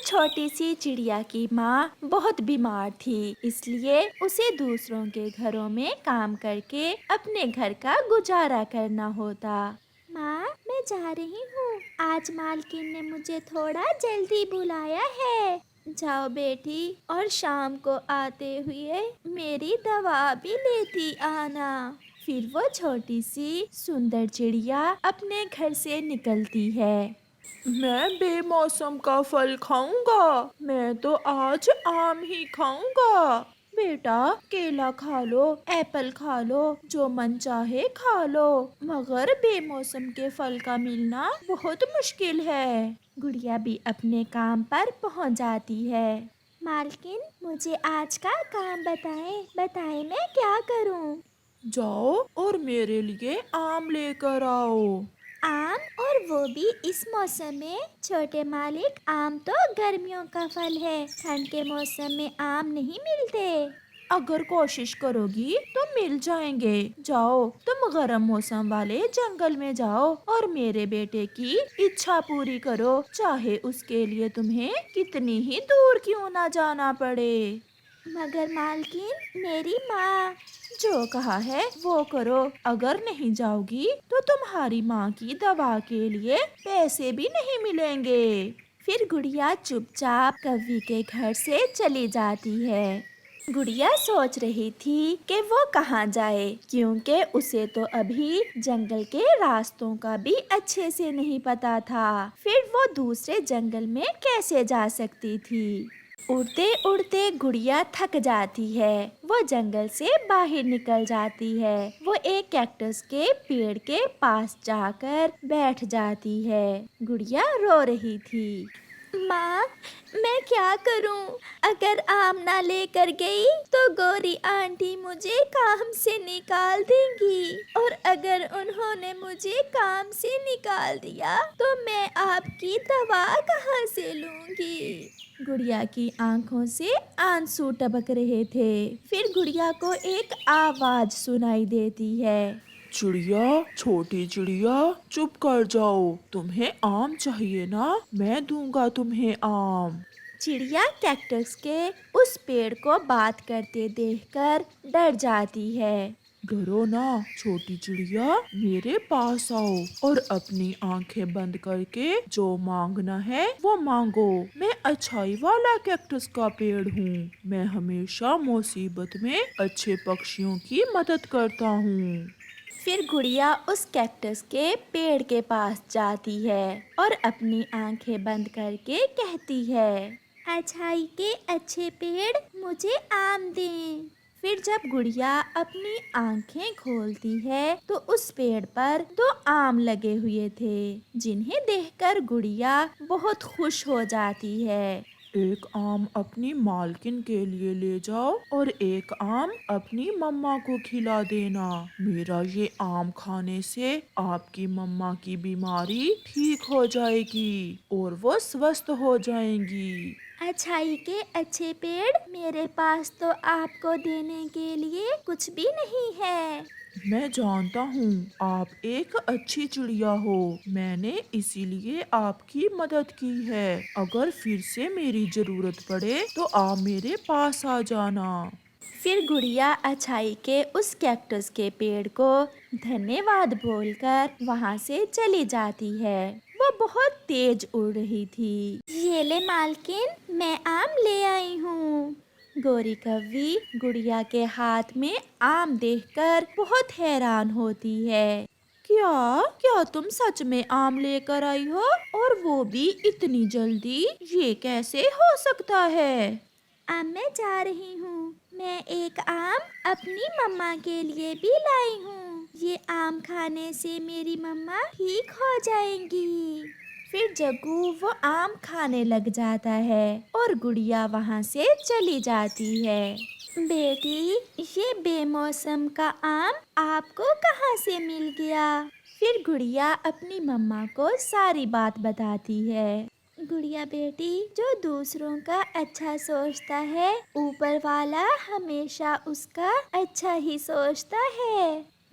چھوٹی سی چڑیا کی ماں بہت بیمار تھی، اس لیے اسے دوسروں کے گھروں میں کام کر کے اپنے گھر کا گزارا کرنا ہوتا۔ ماں، میں جا رہی ہوں، آج مالکن نے مجھے تھوڑا جلدی بلایا ہے۔ جاؤ بیٹی، اور شام کو آتے ہوئے میری دوا بھی لیتی آنا۔ پھر وہ چھوٹی سی سندر چڑیا اپنے گھر سے نکلتی ہے۔ میں بے موسم کا پھل کھاؤں گا، میں تو آج آم ہی کھاؤں گا۔ بیٹا، کیلا کھا لو، ایپل کھا لو، جو من چاہے کھا لو، مگر بے موسم کے پھل کا ملنا بہت مشکل ہے۔ گڑیا بھی اپنے کام پر پہنچ جاتی ہے۔ مالکن، مجھے آج کا کام بتائیں میں کیا کروں؟ جاؤ اور میرے لیے آم لے کر آؤ۔ آم، اور وہ بھی اس موسم میں؟ چھوٹے مالک، آم تو گرمیوں کا پھل ہے، ٹھنڈ کے موسم میں آم نہیں ملتے۔ اگر کوشش کرو گی تو مل جائیں گے۔ جاؤ، تم گرم موسم والے جنگل میں جاؤ اور میرے بیٹے کی اچھا پوری کرو، چاہے اس کے لیے تمہیں کتنی ہی دور کیوں نہ جانا پڑے۔ مگر مالکن، میری ماں۔ جو کہا ہے وہ کرو، اگر نہیں جاؤ گی تو تمہاری ماں کی دوا کے لیے پیسے بھی نہیں ملیں گے۔ پھر گڑیا چپ چاپ کوی کے گھر سے چلی جاتی ہے۔ گڑیا سوچ رہی تھی کہ وہ کہاں جائے، کیونکہ اسے تو ابھی جنگل کے راستوں کا بھی اچھے سے نہیں پتا تھا۔ پھر وہ دوسرے جنگل میں کیسے جا سکتی تھی؟ اڑتے اڑتے گڑیا تھک جاتی ہے، وہ جنگل سے باہر نکل جاتی ہے۔ وہ ایک کیکٹس کے پیڑ کے پاس جا کر بیٹھ جاتی ہے۔ گڑیا رو رہی تھی۔ ماں، میں کیا کروں؟ اگر آم نہ لے کر گئی تو گوری آنٹی مجھے کام سے نکال دیں گی، اور اگر انہوں نے مجھے کام سے نکال دیا تو میں آپ کی دوا کہاں سے لوں گی؟ گڑیا کی آنکھوں سے آنسو ٹپک رہے تھے۔ پھر گڑیا کو ایک آواز سنائی دیتی ہے۔ چڑیا، چھوٹی چڑیا، چپ کر جاؤ، تمہیں آم چاہیے نا، میں دوں گا تمہیں آم۔ چڑیا کیکٹس کے اس پیڑ کو بات کرتے دیکھ کر ڈر جاتی ہے۔ ڈرو نا چھوٹی چڑیا، میرے پاس آؤ اور اپنی آنکھیں بند کر کے جو مانگنا ہے وہ مانگو۔ میں اچھائی والا کیکٹس کا پیڑ ہوں، میں ہمیشہ مصیبت میں اچھے پکشیوں کی مدد کرتا ہوں۔ پھر گڑیا اس کیکٹس کے پیڑ کے پاس جاتی ہے اور اپنی آنکھیں بند کر کے کہتی ہے، اچھائی کے اچھے پیڑ، مجھے آم دیں۔ پھر جب گڑیا اپنی آنکھیں کھولتی ہے تو اس پیڑ پر 2 آم لگے ہوئے تھے، جنہیں دیکھ کر گڑیا بہت خوش ہو جاتی ہے۔ ایک آم اپنی مالکن کے لیے لے جاؤ اور ایک آم اپنی مما کو کھلا دینا۔ میرا یہ آم کھانے سے آپ کی مما کی بیماری ٹھیک ہو جائے گی اور وہ سوستھ ہو جائیں گی۔ اچھائی کے اچھے پیڑ، میرے پاس تو آپ کو دینے کے لیے کچھ بھی نہیں ہے۔ میں جانتا ہوں آپ ایک اچھی چڑیا ہو، میں نے اسی لیے آپ کی مدد کی ہے۔ اگر پھر سے میری ضرورت پڑے تو آپ میرے پاس آ جانا۔ پھر گڑیا اچھائی کے اس کیکٹس کے پیڑ کو دھنیہ واد بول کر وہاں سے چلی جاتی ہے۔ وہ بہت تیز اڑ رہی تھی۔ یہ لے مالکن، میں آم لے آئی ہوں۔ گوری کوی گڑیا کے ہاتھ میں آم دیکھ کر بہت حیران ہوتی ہے۔ کیا تم سچ میں آم لے کر آئی ہو، اور وہ بھی اتنی جلدی؟ یہ کیسے ہو سکتا ہے؟ اب میں جا رہی ہوں، میں ایک آم اپنی مما کے لیے بھی لائی ہوں، یہ آم کھانے سے میری مما ٹھیک ہو جائیں گی۔ پھر جگو وہ آم کھانے لگ جاتا ہے اور گڑیا وہاں سے چلی جاتی ہے۔ بیٹی، یہ بے موسم کا آم آپ کو کہاں سے مل گیا؟ پھر گڑیا اپنی مما کو ساری بات بتاتی ہے۔ گڑیا بیٹی، جو دوسروں کا اچھا سوچتا ہے، اوپر والا ہمیشہ اس کا اچھا ہی سوچتا ہے۔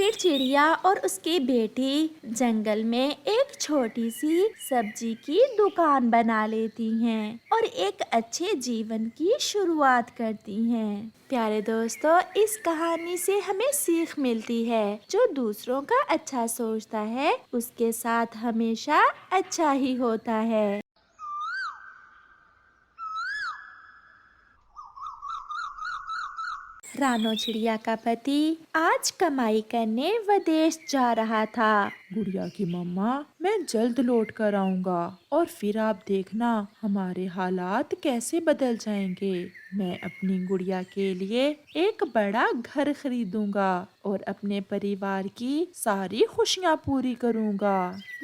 پھر چڑیا اور اس کی بیٹی جنگل میں ایک چھوٹی سی سبزی کی دکان بنا لیتی ہیں اور ایک اچھے جیون کی شروعات کرتی ہیں۔ پیارے دوستو، اس کہانی سے ہمیں سیکھ ملتی ہے، جو دوسروں کا اچھا سوچتا ہے اس کے ساتھ ہمیشہ اچھا ہی ہوتا ہے۔ رانو چڑیا کا پتی آج کمائی کرنے ودیش جا رہا تھا۔ گڑیا کی مما، میں جلد لوٹ کر آؤں گا اور پھر آپ دیکھنا ہمارے حالات کیسے بدل جائیں گے۔ میں اپنی گڑیا کے لیے ایک بڑا گھر خریدوں گا اور اپنے پریوار کی ساری خوشیاں پوری کروں گا۔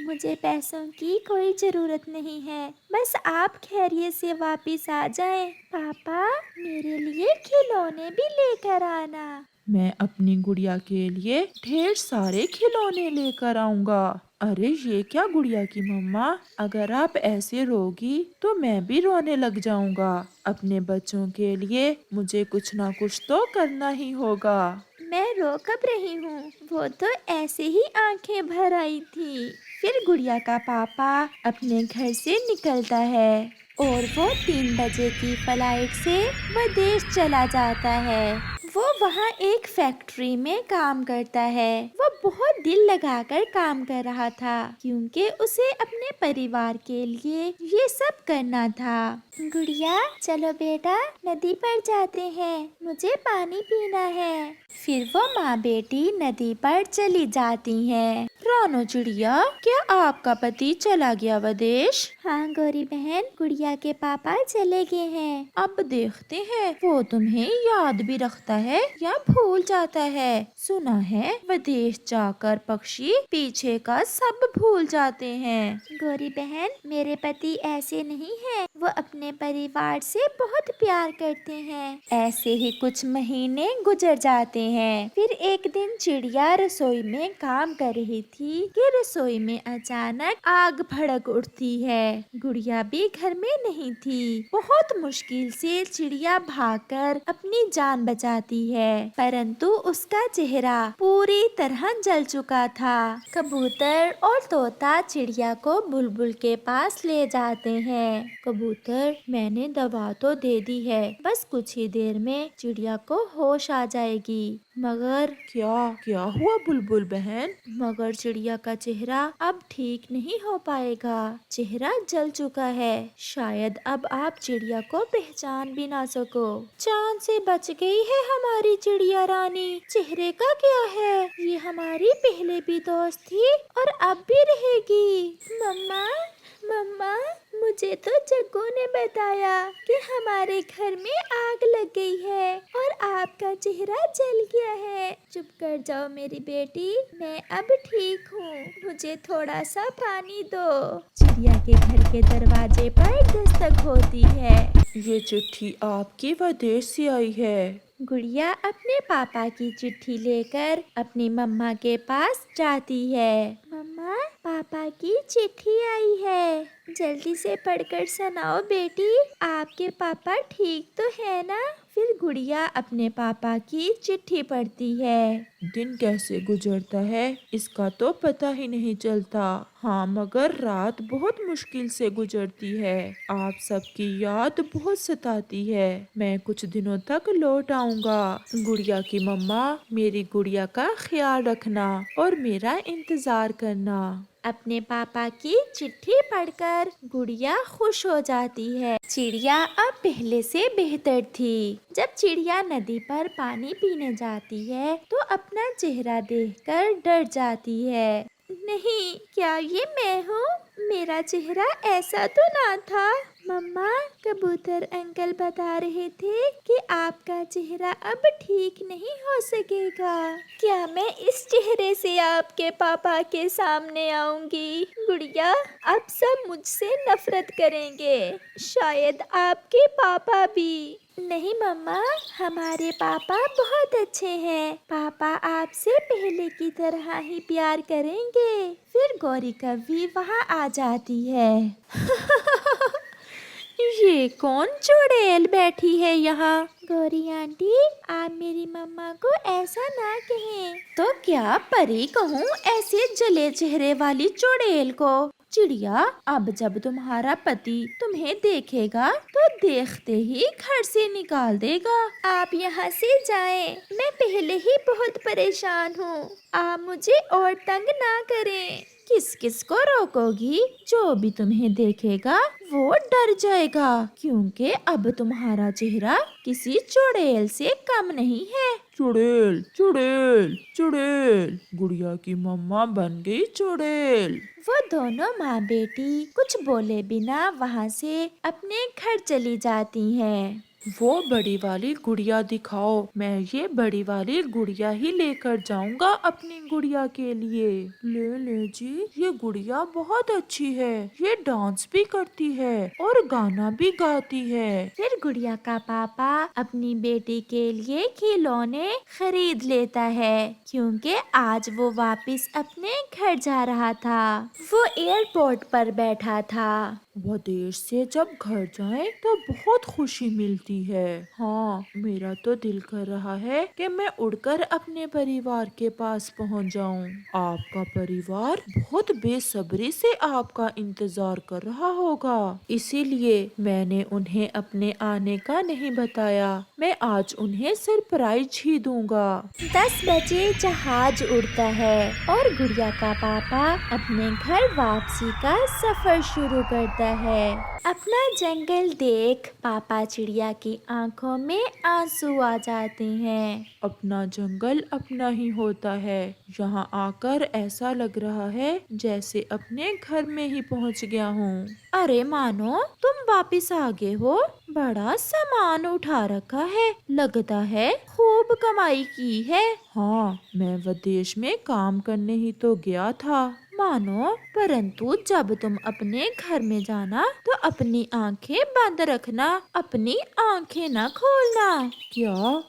مجھے پیسوں کی کوئی ضرورت نہیں ہے، بس آپ خیریت سے واپس آ جائیں۔ پاپا، میرے لیے کھلونے بھی لے کر آنا۔ میں اپنی گڑیا کے لیے ڈھیر سارے کھلونے لے کر آؤں گا۔ ارے یہ کیا گڑیا کی مما، اگر آپ ایسے روگی تو میں بھی رونے لگ جاؤں گا۔ اپنے بچوں کے لیے مجھے کچھ نہ کچھ تو کرنا ہی ہوگا۔ میں رو کب رہی ہوں، وہ تو ایسے ہی آنکھیں بھر آئی تھی۔ پھر گڑیا کا پاپا اپنے گھر سے نکلتا ہے اور وہ 3 بجے کی فلائٹ سے ودیش چلا جاتا ہے۔ وہ وہاں ایک فیکٹری میں کام کرتا ہے۔ وہ بہت دل لگا کر کام کر رہا تھا کیونکہ اسے اپنے پریوار کے لیے یہ سب کرنا تھا۔ گڑیا، چلو بیٹا، ندی پر جاتے ہیں، مجھے پانی پینا ہے۔ پھر وہ ماں بیٹی ندی پر چلی جاتی ہیں۔ رانو چڑیا، کیا آپ کا پتی چلا گیا ودیش؟ ہاں گوری بہن، گڑیا کے پاپا چلے گئے ہیں۔ اب دیکھتے ہیں وہ تمہیں یاد بھی رکھتا ہے یا بھول جاتا ہے۔ سنا ہے ودیش جا کر پکشی پیچھے کا سب بھول جاتے ہیں۔ گوری بہن، میرے پتی ایسے نہیں ہیں، وہ اپنے پریوار سے بہت پیار کرتے ہیں۔ ایسے ہی کچھ مہینے گزر جاتے ہیں۔ پھر ایک دن چڑیا رسوئی میں کام کر رہی تھی کہ رسوئی میں اچانک آگ بھڑک اٹھتی ہے۔ گڑیا بھی گھر میں نہیں تھی۔ بہت مشکل سے چڑیا بھاگ کر اپنی جان بچاتی ہے، پرنتو اس کا چہرہ پوری طرح جل چکا تھا۔ کبوتر اور طوطا چڑیا کو بلبل کے پاس لے جاتے ہیں۔ کبوتر، میں نے دوا تو دے دی ہے، بس کچھ ہی دیر میں چڑیا کو ہوش آ جائے گی۔ مگر کیا ہوا بلبل بہن؟ مگر چڑیا کا چہرہ اب ٹھیک نہیں ہو پائے گا، چہرہ جل چکا ہے، شاید اب آپ چڑیا کو پہچان بھی نہ سکو۔ جان سے بچ گئی ہے ہماری چڑیا رانی، چہرے کا کیا ہے، یہ ہماری پہلے بھی دوست تھی اور اب بھی رہے گی۔ مما، مجھے تو جگو نے بتایا کہ ہمارے گھر میں آگ لگ گئی ہے اور آپ کا چہرہ جل گیا ہے۔ چپ کر جاؤ میری بیٹی، میں اب ٹھیک ہوں، مجھے تھوڑا سا پانی دو۔ چڑیا کے گھر کے دروازے پر دستک ہوتی ہے۔ یہ چٹھی آپ کی ودیش سے آئی ہے۔ گڑیا اپنے پاپا کی چٹھی لے کر اپنی مما کے پاس جاتی ہے۔ مما، پاپا کی چٹھی آئی ہے، جلدی سے پڑھ کر سناؤ بیٹی، آپ کے پاپا ٹھیک تو ہے نا؟ پھر گڑیا اپنے پاپا کی چٹھی پڑھتی ہے۔ دن کیسے گزرتا ہے اس کا تو پتہ ہی نہیں چلتا، ہاں مگر رات بہت مشکل سے گزرتی ہے۔ آپ سب کی یاد بہت ستاتی ہے۔ میں کچھ دنوں تک لوٹ آؤں گا۔ گڑیا کی مما، میری گڑیا کا خیال رکھنا اور میرا انتظار کرنا۔ اپنے پاپا کی چٹھی پڑھ کر گڑیا خوش ہو جاتی ہے۔ چڑیا اب پہلے سے بہتر تھی۔ جب چڑیا ندی پر پانی پینے جاتی ہے تو اپنا چہرہ دیکھ کر ڈر جاتی ہے۔ نہیں، کیا یہ میں ہوں؟ میرا چہرہ ایسا تو نہ تھا۔ مما، کبوتر انکل بتا رہے تھے کہ آپ کا چہرہ اب ٹھیک نہیں ہو سکے گا۔ کیا میں اس چہرے سے آپ کے پاپا کے سامنے آؤں گی؟ گڑیا، اب سب مجھ سے نفرت کریں گے، شاید آپ کے پاپا بھی۔ نہیں مما، ہمارے پاپا بہت اچھے ہیں، پاپا آپ سے پہلے کی طرح ہی پیار کریں گے۔ پھر گوری کوی وہاں آ جاتی ہے۔ یہ کون چڑیل بیٹھی ہے یہاں؟ گوری آنٹی، آپ میری مما کو ایسا نہ کہیں۔ تو کیا پری کہوں ایسے جلے چہرے والی چڑیل کو؟ چڑیا، اب جب تمہارا پتی تمہیں دیکھے گا تو دیکھتے ہی گھر سے نکال دے گا۔ آپ یہاں سے جائیں، میں پہلے ہی بہت پریشان ہوں، آپ مجھے اور تنگ نہ کریں۔ کس کس کو روکو گی؟ جو بھی تمہیں دیکھے گا وہ ڈر جائے گا، کیونکہ اب تمہارا چہرہ کسی چڑیل سے کم نہیں ہے۔ چڑیل چڑیل چڑیل، گڑیا کی مما بن گئی چڑیل۔ وہ دونوں ماں بیٹی کچھ بولے بنا وہاں سے اپنے گھر چلی جاتی ہیں۔ وہ بڑی والی گڑیا دکھاؤ، میں یہ بڑی والی گڑیا ہی لے کر جاؤں گا اپنی گڑیا کے لیے۔ لے لے جی، یہ گڑیا بہت اچھی ہے، یہ ڈانس بھی کرتی ہے اور گانا بھی گاتی ہے۔ پھر گڑیا کا پاپا اپنی بیٹی کے لیے کھلونے خرید لیتا ہے، کیونکہ آج وہ واپس اپنے گھر جا رہا تھا۔ وہ ایئرپورٹ پر بیٹھا تھا۔ وہ دیش سے جب گھر جائیں تو بہت خوشی ملتی ہے۔ ہاں، میرا تو دل کر رہا ہے کہ میں اڑ کر اپنے پریوار کے پاس پہنچ جاؤں۔ آپ کا پریوار بہت بے صبری سے آپ کا انتظار کر رہا ہوگا، اسی لیے میں نے انہیں اپنے آنے کا نہیں بتایا۔ میں آج انہیں سرپرائز ہی دوں گا۔ 10 بجے جہاز اڑتا ہے اور گڑیا کا پاپا اپنے گھر واپسی کا سفر شروع کرتا ہے۔ اپنا جنگل دیکھ پاپا چڑیا کی آنکھوں میں آنسو آ جاتے ہیں۔ اپنا جنگل اپنا ہی ہوتا ہے، یہاں آ کر ایسا لگ رہا ہے جیسے اپنے گھر میں ہی پہنچ گیا ہوں۔ ارے مانو، تم واپس آ گئے ہو، بڑا سامان اٹھا رکھا ہے، لگتا ہے خوب کمائی کی ہے۔ ہاں، میں ودیش میں کام کرنے ہی تو گیا تھا۔ مانو، پرنتو جب تم اپنے گھر میں جانا تو اپنی آنکھیں بند رکھنا، اپنی آنکھیں نہ کھولنا۔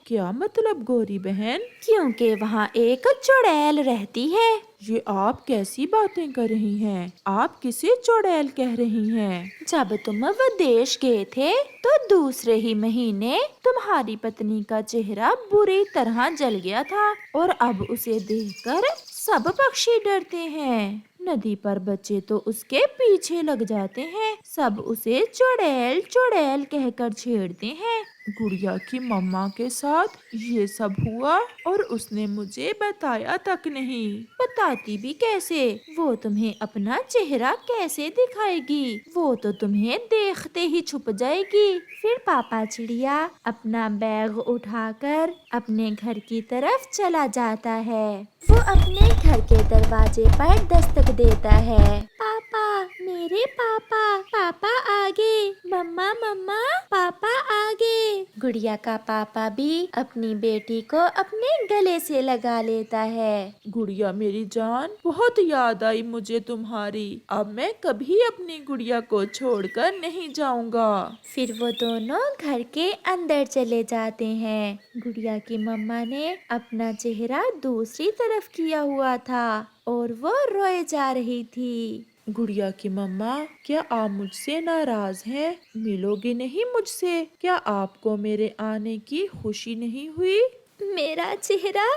کیا مطلب گوری بہن؟ کیونکہ وہاں ایک چڑیل رہتی ہے۔ یہ آپ کیسی باتیں کر رہی ہیں؟ آپ کسے چڑیل کہہ رہی ہیں؟ جب تم ودیش گئے تھے تو دوسرے ہی مہینے تمہاری پتنی کا چہرہ بری طرح جل گیا تھا، اور اب اسے دیکھ کر سب پکشی ڈرتے ہیں۔ ندی پر بچے تو اس کے پیچھے لگ جاتے ہیں، سب اسے چڑیل چڑیل کہہ کر چھیڑتے ہیں۔ گڑیا کی مما کے ساتھ یہ سب ہوا اور اس نے مجھے بتایا تک نہیں۔ بتاتی بھی کیسے؟ وہ تمہیں اپنا چہرہ کیسے دکھائے گی؟ وہ تو تمہیں دیکھتے ہی چھپ جائے گی۔ پھر پاپا چڑیا اپنا بیگ اٹھا کر اپنے گھر کی طرف چلا جاتا ہے۔ وہ اپنے گھر کے دروازے پر دستک دیتا ہے۔ پاپا، میرے پاپا، پاپا آگے، مما مما، پاپا آگے۔ گڑیا کا پاپا بھی اپنی بیٹی کو اپنے گلے سے لگا لیتا ہے۔ گڑیا میری جان، بہت یاد آئی مجھے تمہاری، اب میں کبھی اپنی گڑیا کو چھوڑ کر نہیں جاؤں گا۔ پھر وہ دونوں گھر کے اندر چلے جاتے ہیں۔ گڑیا کی مما نے اپنا چہرہ دوسری طرف کیا ہوا تھا اور وہ روئے جا رہی تھی۔ گڑیا کی مما، کیا آپ مجھ سے ناراض ہیں؟ ملو گے نہیں مجھ سے؟ کیا آپ کو میرے آنے کی خوشی نہیں ہوئی؟ میرا چہرہ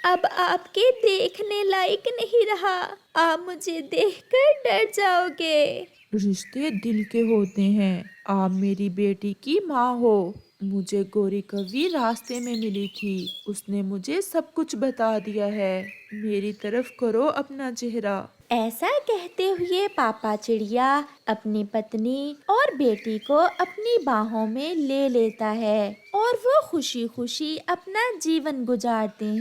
اب آپ کے دیکھنے لائق نہیں رہا، آپ مجھے دیکھ کر ڈر جاؤ گے۔ رشتے دل کے ہوتے ہیں، آپ میری بیٹی کی ماں ہو۔ مجھے گوری کوی راستے میں ملی تھی، اس نے مجھے سب کچھ بتا دیا ہے۔ میری طرف کرو اپنا چہرہ۔ ایسا کہتے ہوئے پاپا چڑیا اپنی پتنی اور بیٹی کو اپنی باہوں میں لے لیتا ہے اور وہ خوشی خوشی اپنا جیون گزارتے ہیں۔